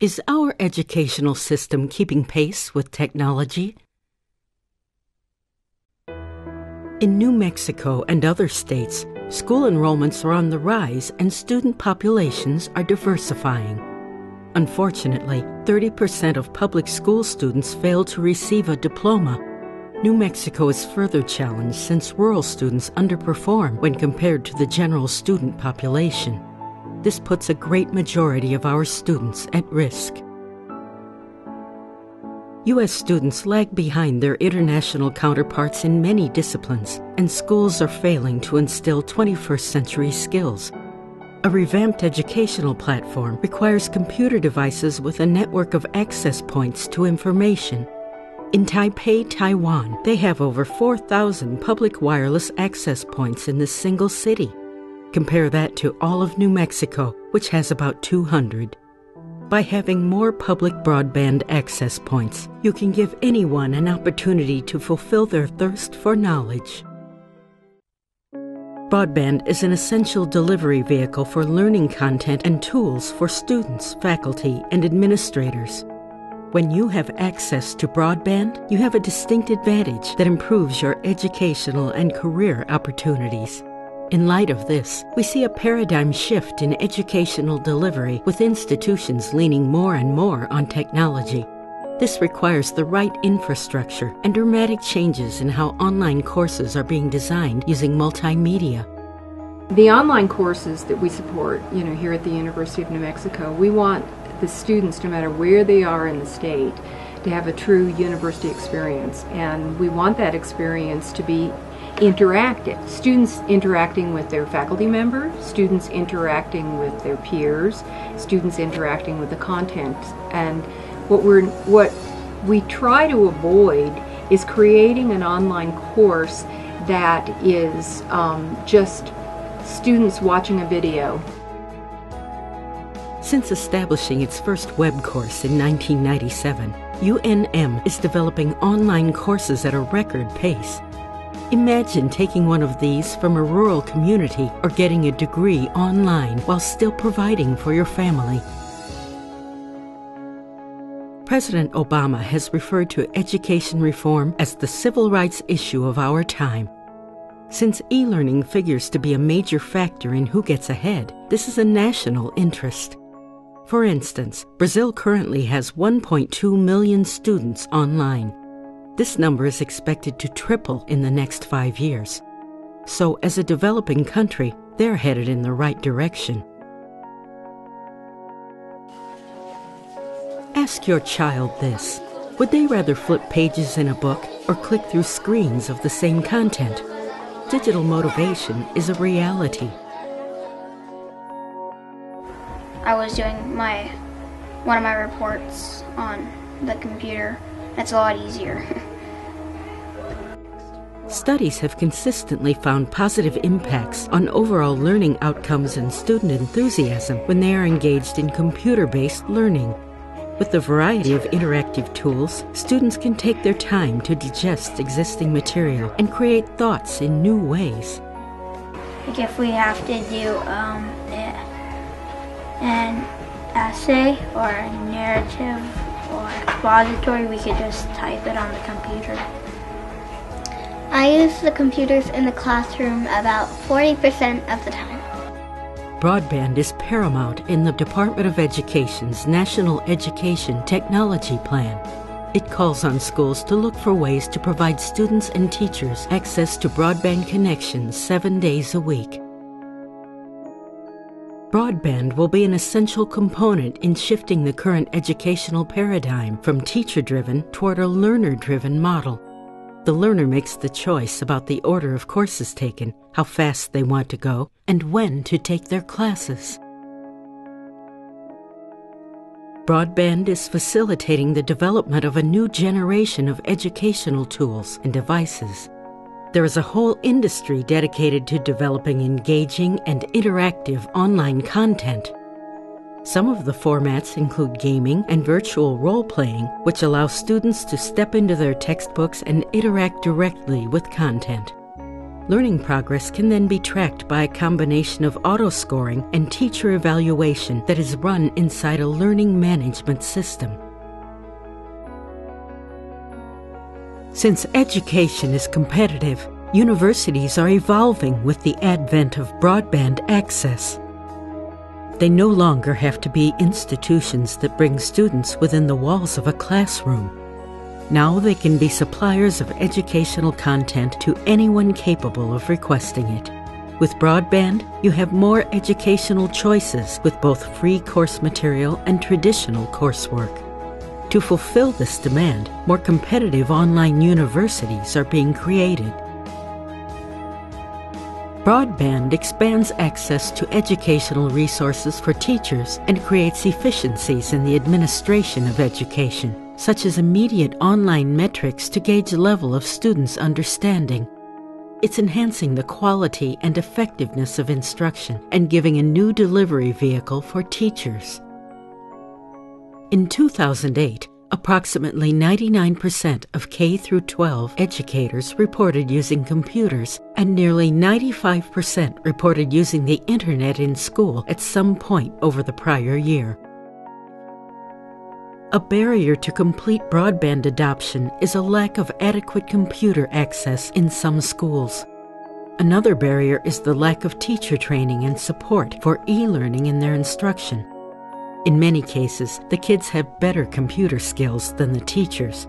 Is our educational system keeping pace with technology? In New Mexico and other states, school enrollments are on the rise and student populations are diversifying. Unfortunately, 30% of public school students fail to receive a diploma. New Mexico is further challenged since rural students underperform when compared to the general student population. This puts a great majority of our students at risk. U.S. students lag behind their international counterparts in many disciplines, and schools are failing to instill 21st century skills. A revamped educational platform requires computer devices with a network of access points to information. In Taipei, Taiwan, they have over 4,000 public wireless access points in this single city. Compare that to all of New Mexico, which has about 200. By having more public broadband access points, you can give anyone an opportunity to fulfill their thirst for knowledge. Broadband is an essential delivery vehicle for learning content and tools for students, faculty, and administrators. When you have access to broadband, you have a distinct advantage that improves your educational and career opportunities. In light of this, we see a paradigm shift in educational delivery, with institutions leaning more and more on technology. This requires the right infrastructure and dramatic changes in how online courses are being designed using multimedia. The online courses that we support, here at the University of New Mexico, we want the students, no matter where they are in the state, to have a true university experience. And we want that experience to be interactive. Students interacting with their faculty members, students interacting with their peers, students interacting with the content. And what we try to avoid is creating an online course that is just students watching a video. Since establishing its first web course in 1997, UNM is developing online courses at a record pace. Imagine taking one of these from a rural community or getting a degree online while still providing for your family. President Obama has referred to education reform as the civil rights issue of our time. Since e-learning figures to be a major factor in who gets ahead, this is a national interest. For instance, Brazil currently has 1.2 million students online. This number is expected to triple in the next 5 years. So, as a developing country, they're headed in the right direction. Ask your child this: would they rather flip pages in a book or click through screens of the same content? Digital motivation is a reality. I was doing one of my reports on the computer. It's a lot easier. Studies have consistently found positive impacts on overall learning outcomes and student enthusiasm when they are engaged in computer-based learning. With the variety of interactive tools, students can take their time to digest existing material and create thoughts in new ways. Like if we have to do an essay or a narrative or expository, we could just type it on the computer. I use the computers in the classroom about 40% of the time. Broadband is paramount in the Department of Education's National Education Technology Plan. It calls on schools to look for ways to provide students and teachers access to broadband connections 7 days a week. Broadband will be an essential component in shifting the current educational paradigm from teacher-driven toward a learner-driven model. The learner makes the choice about the order of courses taken, how fast they want to go, and when to take their classes. Broadband is facilitating the development of a new generation of educational tools and devices. There is a whole industry dedicated to developing engaging and interactive online content. Some of the formats include gaming and virtual role-playing, which allow students to step into their textbooks and interact directly with content. Learning progress can then be tracked by a combination of auto-scoring and teacher evaluation that is run inside a learning management system. Since education is competitive, universities are evolving with the advent of broadband access. They no longer have to be institutions that bring students within the walls of a classroom. Now they can be suppliers of educational content to anyone capable of requesting it. With broadband, you have more educational choices with both free course material and traditional coursework. To fulfill this demand, more competitive online universities are being created. Broadband expands access to educational resources for teachers and creates efficiencies in the administration of education, such as immediate online metrics to gauge the level of students' understanding. It's enhancing the quality and effectiveness of instruction and giving a new delivery vehicle for teachers. In 2008, approximately 99% of K-12 educators reported using computers, and nearly 95% reported using the Internet in school at some point over the prior year. A barrier to complete broadband adoption is a lack of adequate computer access in some schools. Another barrier is the lack of teacher training and support for e-learning in their instruction. In many cases, the kids have better computer skills than the teachers,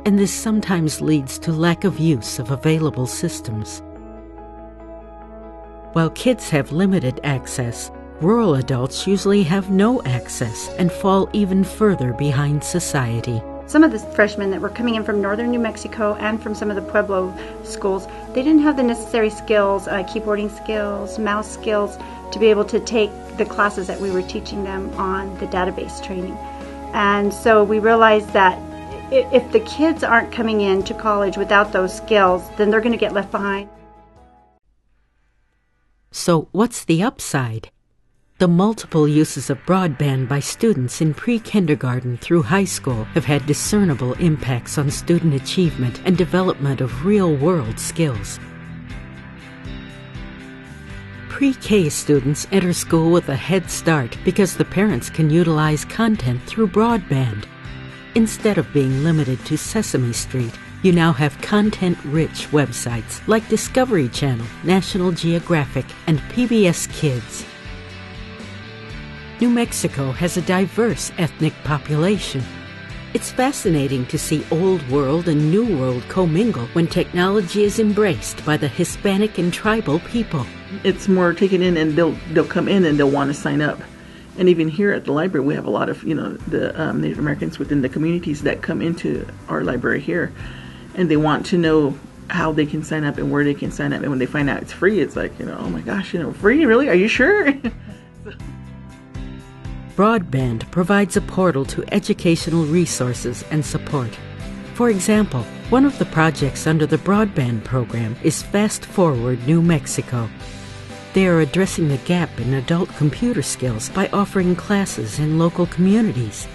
and this sometimes leads to lack of use of available systems. While kids have limited access, rural adults usually have no access and fall even further behind society. Some of the freshmen that were coming in from northern New Mexico and from some of the Pueblo schools, they didn't have the necessary skills, keyboarding skills, mouse skills, to be able to take the classes that we were teaching them on the database training. And so we realized that if the kids aren't coming in to college without those skills, then they're going to get left behind. So what's the upside? The multiple uses of broadband by students in pre-kindergarten through high school have had discernible impacts on student achievement and development of real-world skills. Pre-K students enter school with a head start because the parents can utilize content through broadband. Instead of being limited to Sesame Street, you now have content-rich websites like Discovery Channel, National Geographic, and PBS Kids. New Mexico has a diverse ethnic population. It's fascinating to see Old World and New World commingle when technology is embraced by the Hispanic and tribal people. It's more taken in, and they'll come in and they'll want to sign up. And even here at the library, we have a lot of the Native Americans within the communities that come into our library here, and they want to know how they can sign up and where they can sign up. And when they find out it's free, it's like, oh my gosh, free? Really? Are you sure? Broadband provides a portal to educational resources and support. For example, one of the projects under the Broadband program is Fast Forward New Mexico. They are addressing the gap in adult computer skills by offering classes in local communities.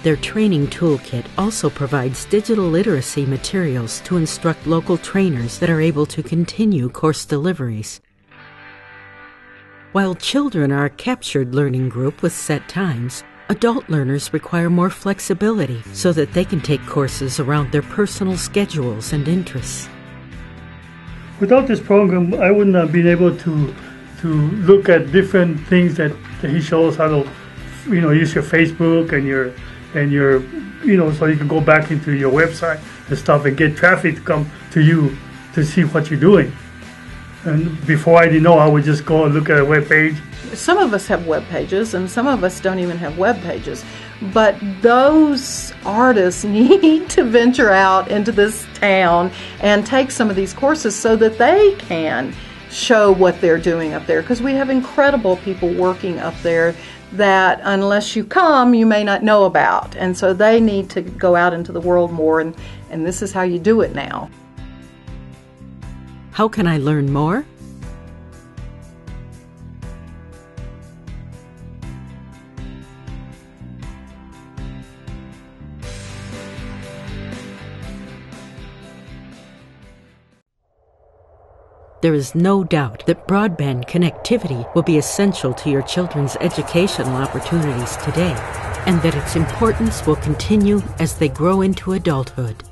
Their training toolkit also provides digital literacy materials to instruct local trainers that are able to continue course deliveries. While children are a captured learning group with set times, adult learners require more flexibility so that they can take courses around their personal schedules and interests. Without this program, I wouldn't have been able to look at different things that he shows how to, use your Facebook and your so you can go back into your website and stuff and get traffic to come to you to see what you're doing. And before I didn't know, I would just go and look at a web page. Some of us have web pages, and some of us don't even have web pages. But those artists need to venture out into this town and take some of these courses so that they can show what they're doing up there. Because we have incredible people working up there that unless you come, you may not know about. And so they need to go out into the world more, and this is how you do it now. How can I learn more? There is no doubt that broadband connectivity will be essential to your children's educational opportunities today, and that its importance will continue as they grow into adulthood.